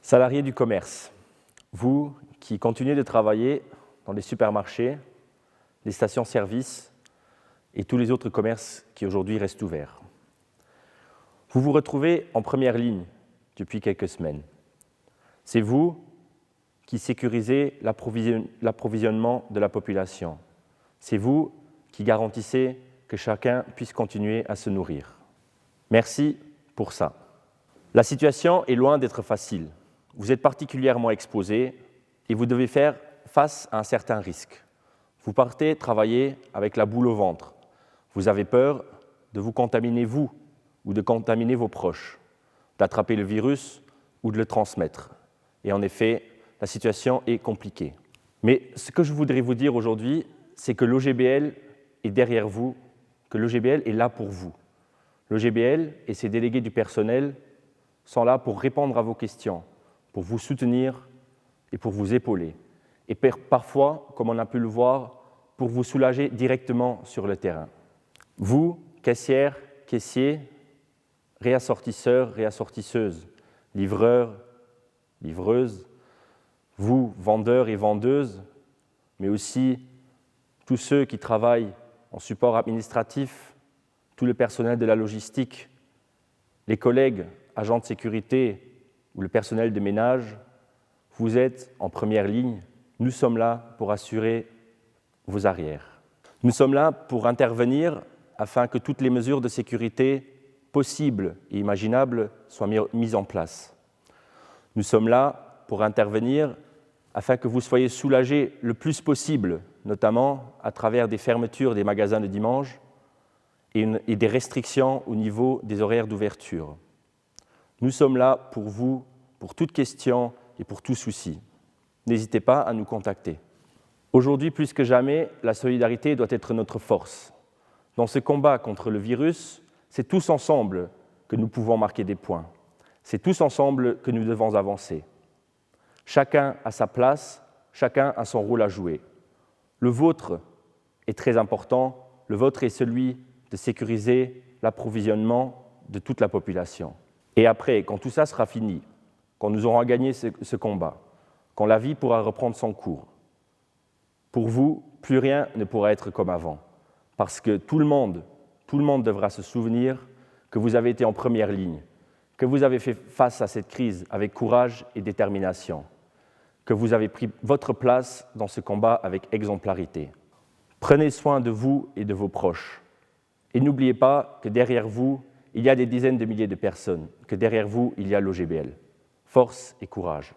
Salariés du commerce, vous qui continuez de travailler dans les supermarchés, les stations-service et tous les autres commerces qui aujourd'hui restent ouverts. Vous vous retrouvez en première ligne depuis quelques semaines. C'est vous qui sécurisez l'approvisionnement de la population. C'est vous qui garantissez que chacun puisse continuer à se nourrir. Merci pour ça. La situation est loin d'être facile. Vous êtes particulièrement exposés et vous devez faire face à un certain risque. Vous partez travailler avec la boule au ventre. Vous avez peur de vous contaminer vous ou de contaminer vos proches, d'attraper le virus ou de le transmettre. Et en effet, la situation est compliquée. Mais ce que je voudrais vous dire aujourd'hui, c'est que l'OGBL est derrière vous, que l'OGBL est là pour vous. L'OGBL et ses délégués du personnel sont là pour répondre à vos questions, pour vous soutenir et pour vous épauler. Et parfois, comme on a pu le voir, pour vous soulager directement sur le terrain. Vous, caissières, caissiers, réassortisseurs, réassortisseuses, livreurs, livreuses, vous, vendeurs et vendeuses, mais aussi tous ceux qui travaillent en support administratif, tout le personnel de la logistique, les collègues, agents de sécurité ou le personnel de ménage, vous êtes en première ligne. Nous sommes là pour assurer vos arrières. Nous sommes là pour intervenir afin que toutes les mesures de sécurité possibles et imaginables soient mises en place. Nous sommes là pour intervenir afin que vous soyez soulagés le plus possible, notamment à travers des fermetures des magasins le dimanche et des restrictions au niveau des horaires d'ouverture. Nous sommes là pour vous, pour toute question et pour tout souci. N'hésitez pas à nous contacter. Aujourd'hui, plus que jamais, la solidarité doit être notre force. Dans ce combat contre le virus, c'est tous ensemble que nous pouvons marquer des points. C'est tous ensemble que nous devons avancer. Chacun a sa place, chacun a son rôle à jouer. Le vôtre est très important, le vôtre est celui de sécuriser l'approvisionnement de toute la population. Et après, quand tout ça sera fini, quand nous aurons gagné ce combat, quand la vie pourra reprendre son cours, pour vous, plus rien ne pourra être comme avant, parce que tout le monde devra se souvenir que vous avez été en première ligne, que vous avez fait face à cette crise avec courage et détermination, que vous avez pris votre place dans ce combat avec exemplarité. Prenez soin de vous et de vos proches. Et n'oubliez pas que derrière vous, il y a des dizaines de milliers de personnes, que derrière vous, il y a l'OGBL. Force et courage.